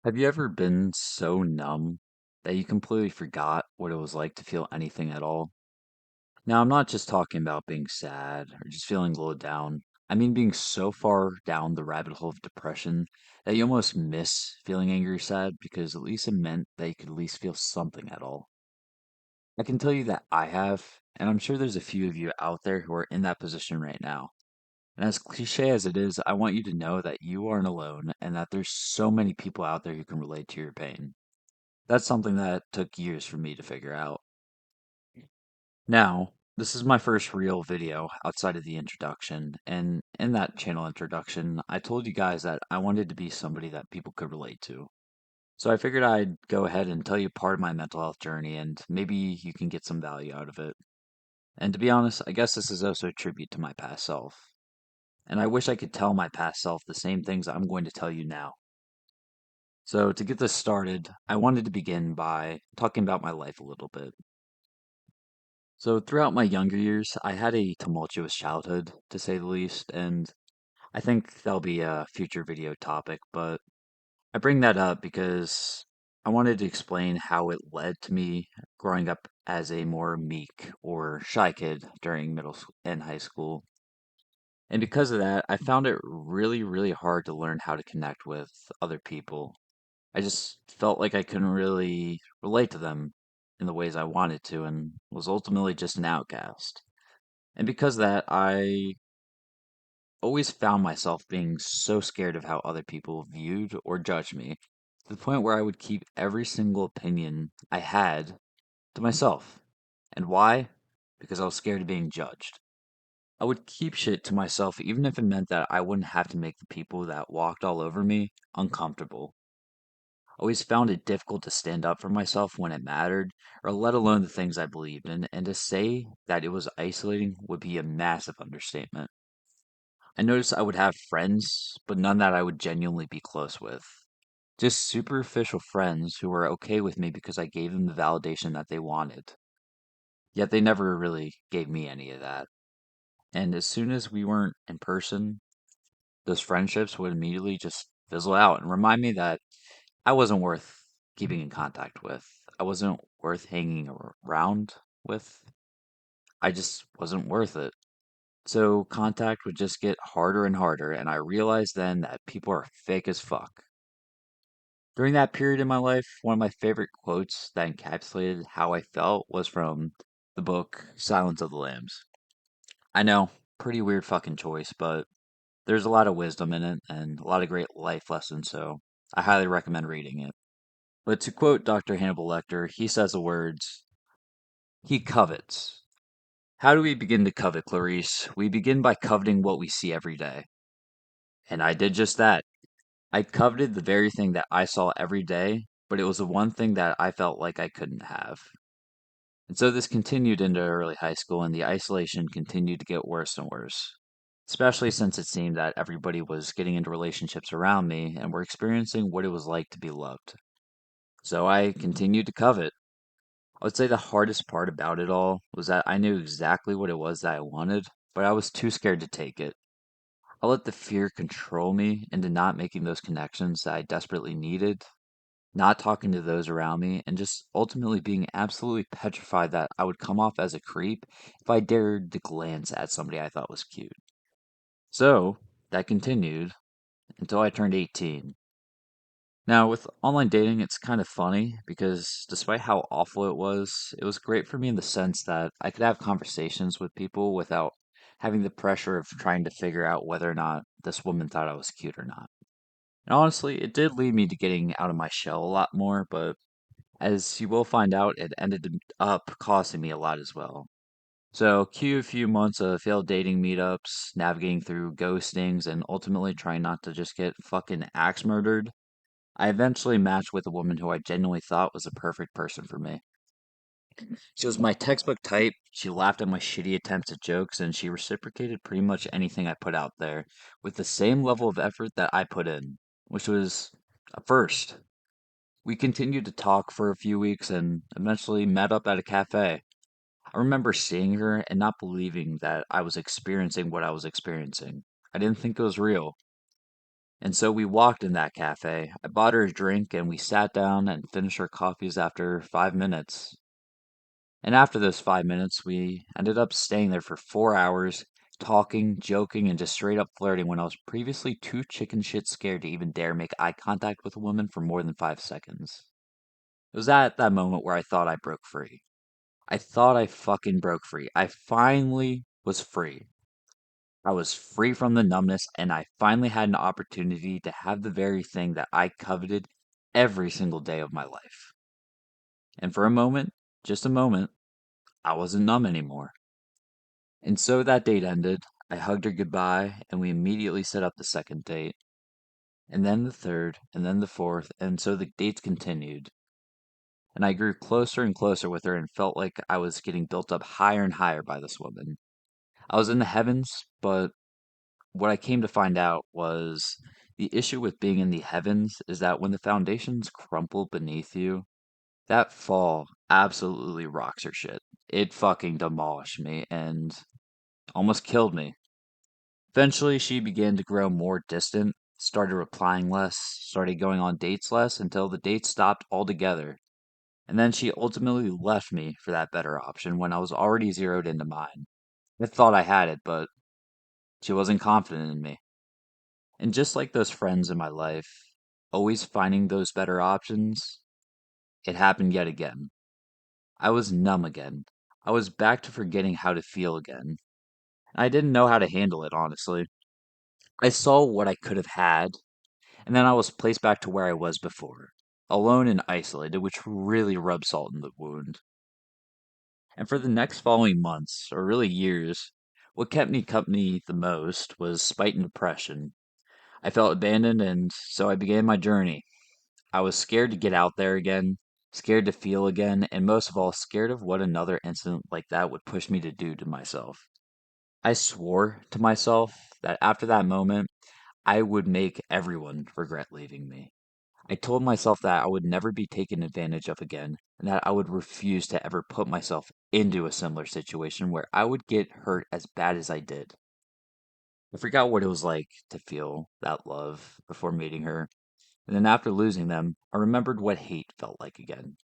Have you ever been so numb that you completely forgot what it was like to feel anything at all? Now, I'm not just talking about being sad or just feeling low down. I mean being so far down the rabbit hole of depression that you almost miss feeling angry or sad because at least it meant that you could at least feel something at all. I can tell you that I have, and I'm sure there's a few of you out there who are in that position right now. And as cliche as it is, I want you to know that you aren't alone and that there's so many people out there who can relate to your pain. That's something that took years for me to figure out. Now, this is my first real video outside of the introduction, and in that channel introduction, I told you guys that I wanted to be somebody that people could relate to. So I figured I'd go ahead and tell you part of my mental health journey, and maybe you can get some value out of it. And to be honest, I guess this is also a tribute to my past self. And I wish I could tell my past self the same things I'm going to tell you now. So to get this started, I wanted to begin by talking about my life a little bit. So throughout my younger years, I had a tumultuous childhood, to say the least, and I think that'll be a future video topic, but I bring that up because I wanted to explain how it led to me growing up as a more meek or shy kid during middle school and high school. And because of that, I found it really, really hard to learn how to connect with other people. I just felt like I couldn't really relate to them in the ways I wanted to and was ultimately just an outcast. And because of that, I always found myself being so scared of how other people viewed or judged me to the point where I would keep every single opinion I had to myself. And why? Because I was scared of being judged. I would keep shit to myself even if it meant that I wouldn't have to make the people that walked all over me uncomfortable. I always found it difficult to stand up for myself when it mattered, or let alone the things I believed in, and to say that it was isolating would be a massive understatement. I noticed I would have friends, but none that I would genuinely be close with. Just superficial friends who were okay with me because I gave them the validation that they wanted. Yet they never really gave me any of that. And as soon as we weren't in person, those friendships would immediately just fizzle out and remind me that I wasn't worth keeping in contact with. I wasn't worth hanging around with. I just wasn't worth it. So contact would just get harder and harder, and I realized then that people are fake as fuck. During that period in my life, one of my favorite quotes that encapsulated how I felt was from the book Silence of the Lambs. I know, pretty weird fucking choice, but there's a lot of wisdom in it and a lot of great life lessons, so I highly recommend reading it. But to quote Dr. Hannibal Lecter, he says the words, he covets. How do we begin to covet, Clarice? We begin by coveting what we see every day. And I did just that. I coveted the very thing that I saw every day, but it was the one thing that I felt like I couldn't have. And so this continued into early high school, and the isolation continued to get worse and worse. Especially since it seemed that everybody was getting into relationships around me and were experiencing what it was like to be loved. So I continued to covet. I would say the hardest part about it all was that I knew exactly what it was that I wanted, but I was too scared to take it. I let the fear control me into not making those connections that I desperately needed, not talking to those around me, and just ultimately being absolutely petrified that I would come off as a creep if I dared to glance at somebody I thought was cute. So, that continued until I turned 18. Now, with online dating, it's kind of funny because despite how awful it was great for me in the sense that I could have conversations with people without having the pressure of trying to figure out whether or not this woman thought I was cute or not. And honestly, it did lead me to getting out of my shell a lot more, but as you will find out, it ended up costing me a lot as well. So, cue a few months of failed dating meetups, navigating through ghostings, and ultimately trying not to just get fucking axe murdered. I eventually matched with a woman who I genuinely thought was the perfect person for me. She was my textbook type, she laughed at my shitty attempts at jokes, and she reciprocated pretty much anything I put out there with the same level of effort that I put in, which was a first. We continued to talk for a few weeks and eventually met up at a cafe. I remember seeing her and not believing that I was experiencing what I was experiencing. I didn't think it was real. And so we walked in that cafe. I bought her a drink and we sat down and finished our coffees after 5 minutes. And after those 5 minutes, we ended up staying there for 4 hours, talking, joking, and just straight up flirting when I was previously too chicken shit scared to even dare make eye contact with a woman for more than 5 seconds. It was at that moment where I thought I broke free. I thought I fucking broke free. I finally was free. I was free from the numbness, and I finally had an opportunity to have the very thing that I coveted every single day of my life. And for a moment, just a moment, I wasn't numb anymore. And so that date ended. I hugged her goodbye, and we immediately set up the second date, and then the third, and then the fourth, and so the dates continued. And I grew closer and closer with her and felt like I was getting built up higher and higher by this woman. I was in the heavens, but what I came to find out was the issue with being in the heavens is that when the foundations crumple beneath you, that fall absolutely rocks her shit. It fucking demolished me and almost killed me. Eventually, she began to grow more distant, started replying less, started going on dates less until the dates stopped altogether. And then she ultimately left me for that better option when I was already zeroed into mine. I thought I had it, but she wasn't confident in me. And just like those friends in my life, always finding those better options, it happened yet again. I was numb again. I was back to forgetting how to feel again. I didn't know how to handle it, honestly. I saw what I could have had, and then I was placed back to where I was before, alone and isolated, which really rubbed salt in the wound. And for the next following months, or really years, what kept me company the most was spite and depression. I felt abandoned, and so I began my journey. I was scared to get out there again, scared to feel again, and most of all, scared of what another incident like that would push me to do to myself. I swore to myself that after that moment, I would make everyone regret leaving me. I told myself that I would never be taken advantage of again, and that I would refuse to ever put myself into a similar situation where I would get hurt as bad as I did. I forgot what it was like to feel that love before meeting her, and then after losing them, I remembered what hate felt like again.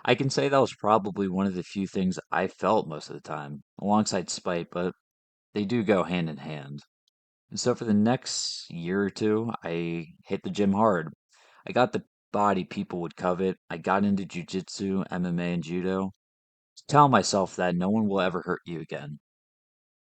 I can say that was probably one of the few things I felt most of the time, alongside spite, but they do go hand in hand. And so for the next year or two, I hit the gym hard. I got the body people would covet. I got into jujitsu, MMA, and judo. Tell myself that no one will ever hurt you again.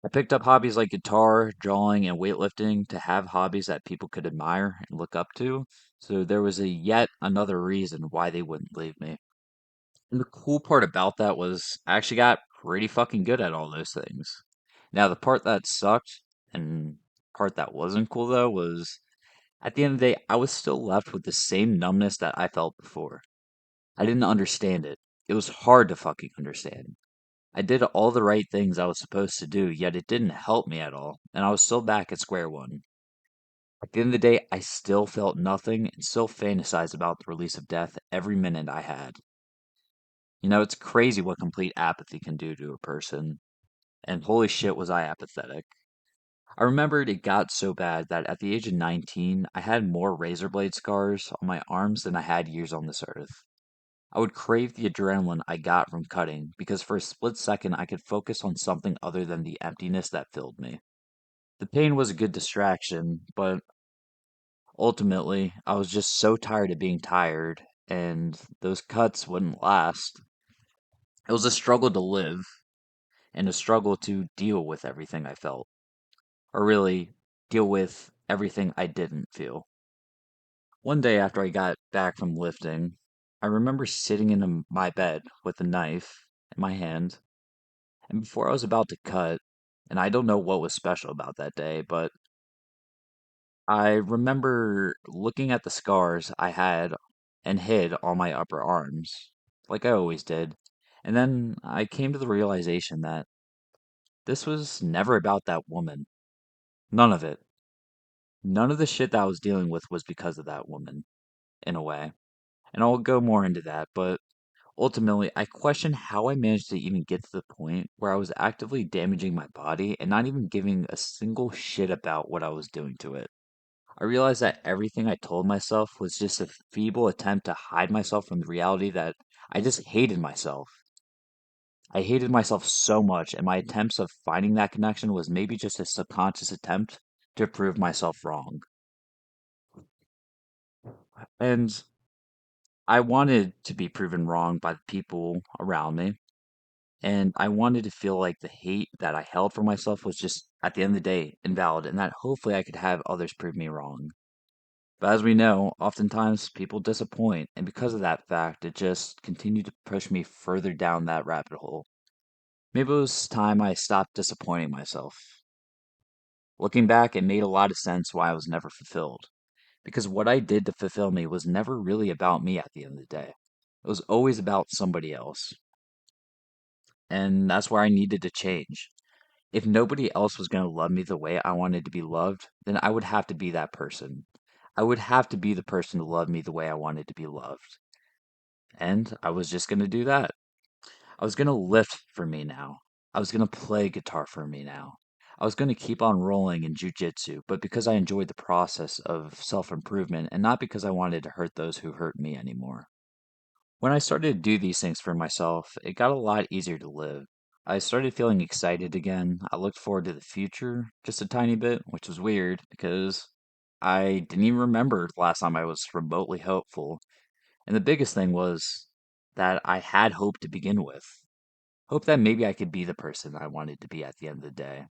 I picked up hobbies like guitar, drawing, and weightlifting to have hobbies that people could admire and look up to. So there was a yet another reason why they wouldn't leave me. And the cool part about that was I actually got pretty fucking good at all those things. Now the part that sucked and part that wasn't cool though was at the end of the day I was still left with the same numbness that I felt before. I didn't understand it. It was hard to fucking understand. I did all the right things I was supposed to do, yet it didn't help me at all, and I was still back at square one. At the end of the day, I still felt nothing and still fantasized about the release of death every minute I had. It's crazy what complete apathy can do to a person, and holy shit was I apathetic. I remembered it got so bad that at the age of 19, I had more razor blade scars on my arms than I had years on this earth. I would crave the adrenaline I got from cutting because for a split second I could focus on something other than the emptiness that filled me. The pain was a good distraction, but ultimately I was just so tired of being tired, and those cuts wouldn't last. It was a struggle to live and a struggle to deal with everything I felt, or really deal with everything I didn't feel. One day after I got back from lifting, I remember sitting in my bed with a knife in my hand. And before I was about to cut, and I don't know what was special about that day, but I remember looking at the scars I had and hid on my upper arms, like I always did. And then I came to the realization that this was never about that woman. None of it. None of the shit that I was dealing with was because of that woman, in a way. And I'll go more into that, but ultimately, I question how I managed to even get to the point where I was actively damaging my body and not even giving a single shit about what I was doing to it. I realized that everything I told myself was just a feeble attempt to hide myself from the reality that I just hated myself. I hated myself so much, and my attempts of finding that connection was maybe just a subconscious attempt to prove myself wrong. And I wanted to be proven wrong by the people around me. And I wanted to feel like the hate that I held for myself was just, at the end of the day, invalid, and that hopefully I could have others prove me wrong. But as we know, oftentimes people disappoint, and because of that fact, it just continued to push me further down that rabbit hole. Maybe it was time I stopped disappointing myself. Looking back, it made a lot of sense why I was never fulfilled. Because what I did to fulfill me was never really about me at the end of the day. It was always about somebody else. And that's where I needed to change. If nobody else was going to love me the way I wanted to be loved, then I would have to be that person. I would have to be the person to love me the way I wanted to be loved. And I was just going to do that. I was going to lift for me now. I was going to play guitar for me now. I was going to keep on rolling in jujitsu, but because I enjoyed the process of self improvement and not because I wanted to hurt those who hurt me anymore. When I started to do these things for myself, it got a lot easier to live. I started feeling excited again. I looked forward to the future just a tiny bit, which was weird because I didn't even remember the last time I was remotely hopeful. And the biggest thing was that I had hope to begin with. Hope that maybe I could be the person I wanted to be at the end of the day.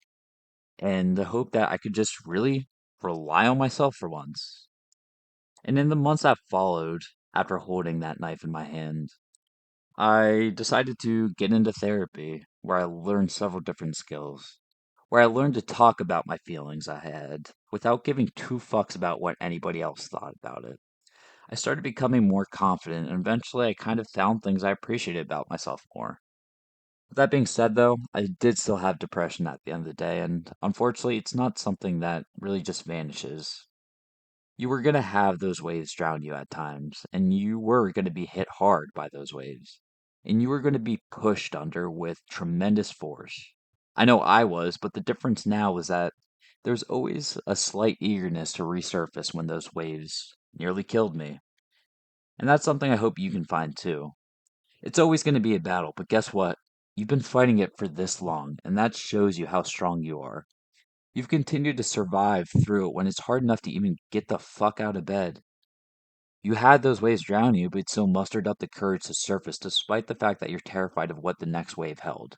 And the hope that I could just really rely on myself for once. And in the months that followed, after holding that knife in my hand, I decided to get into therapy where I learned several different skills, where I learned to talk about my feelings I had without giving two fucks about what anybody else thought about it. I started becoming more confident, and eventually I kind of found things I appreciated about myself more. With that being said, though, I did still have depression at the end of the day, and unfortunately, it's not something that really just vanishes. You were going to have those waves drown you at times, and you were going to be hit hard by those waves, and you were going to be pushed under with tremendous force. I know I was, but the difference now was that there's always a slight eagerness to resurface when those waves nearly killed me. And that's something I hope you can find too. It's always going to be a battle, but guess what? You've been fighting it for this long, and that shows you how strong you are. You've continued to survive through it when it's hard enough to even get the fuck out of bed. You had those waves drown you, but still mustered up the courage to surface despite the fact that you're terrified of what the next wave held.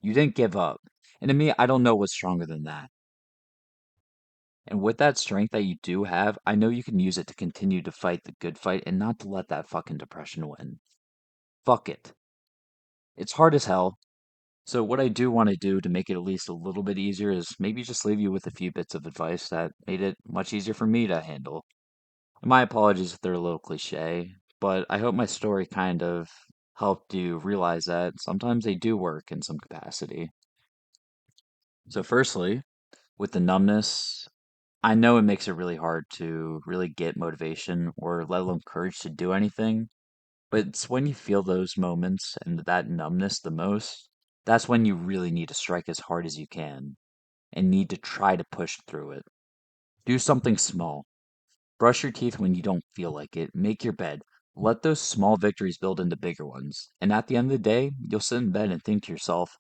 You didn't give up. And to me, I don't know what's stronger than that. And with that strength that you do have, I know you can use it to continue to fight the good fight and not to let that fucking depression win. Fuck it. It's hard as hell. So, what I do want to do to make it at least a little bit easier is maybe just leave you with a few bits of advice that made it much easier for me to handle. My apologies if they're a little cliche, but I hope my story kind of helped you realize that sometimes they do work in some capacity. So, firstly, with the numbness, I know it makes it really hard to really get motivation or let alone courage to do anything, but it's when you feel those moments and that numbness the most, that's when you really need to strike as hard as you can and need to try to push through it. Do something small. Brush your teeth when you don't feel like it. Make your bed. Let those small victories build into bigger ones. And at the end of the day, you'll sit in bed and think to yourself,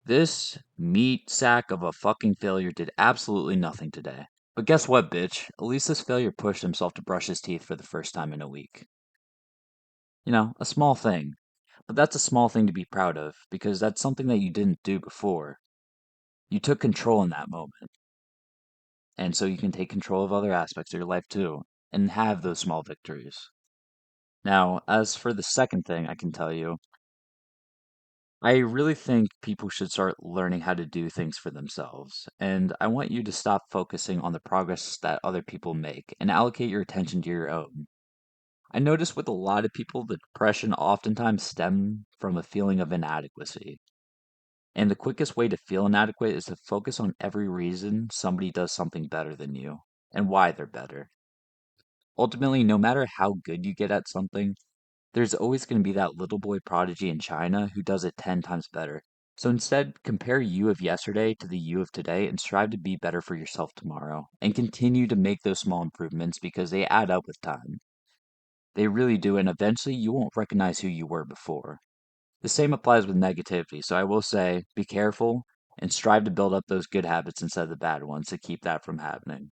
this meat sack of a fucking failure did absolutely nothing today. But guess what, bitch? At least this failure pushed himself to brush his teeth for the first time in a week. A small thing. But that's a small thing to be proud of, because that's something that you didn't do before. You took control in that moment. And so you can take control of other aspects of your life too, and have those small victories. Now, as for the second thing I can tell you, I really think people should start learning how to do things for themselves. And I want you to stop focusing on the progress that other people make and allocate your attention to your own. I notice with a lot of people, the depression oftentimes stem from a feeling of inadequacy. And the quickest way to feel inadequate is to focus on every reason somebody does something better than you and why they're better. Ultimately, no matter how good you get at something, there's always going to be that little boy prodigy in China who does it 10 times better. So instead, compare you of yesterday to the you of today and strive to be better for yourself tomorrow. And continue to make those small improvements because they add up with time. They really do, and eventually you won't recognize who you were before. The same applies with negativity. So I will say, be careful and strive to build up those good habits instead of the bad ones to keep that from happening.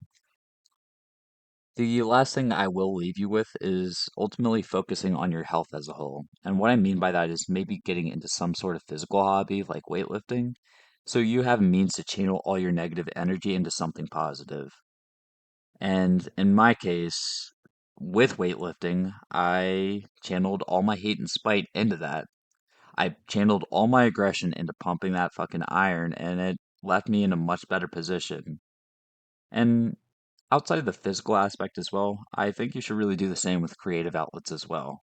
The last thing I will leave you with is ultimately focusing on your health as a whole. And what I mean by that is maybe getting into some sort of physical hobby like weightlifting, so you have a means to channel all your negative energy into something positive. And in my case, with weightlifting, I channeled all my hate and spite into that. I channeled all my aggression into pumping that fucking iron, and it left me in a much better position. And outside of the physical aspect as well, I think you should really do the same with creative outlets as well.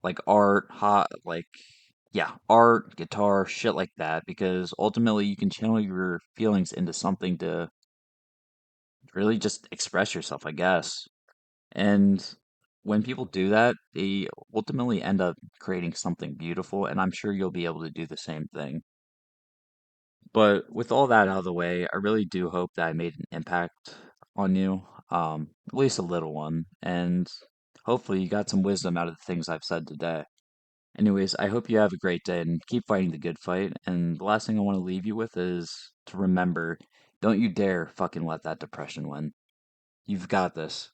Like art, yeah, art, guitar, shit like that, because ultimately you can channel your feelings into something to really just express yourself, I guess. And when people do that, they ultimately end up creating something beautiful, and I'm sure you'll be able to do the same thing. But with all that out of the way, I really do hope that I made an impact on you, at least a little one, and hopefully you got some wisdom out of the things I've said today. Anyways, I hope you have a great day and keep fighting the good fight. And the last thing I want to leave you with is to remember, don't you dare fucking let that depression win. You've got this.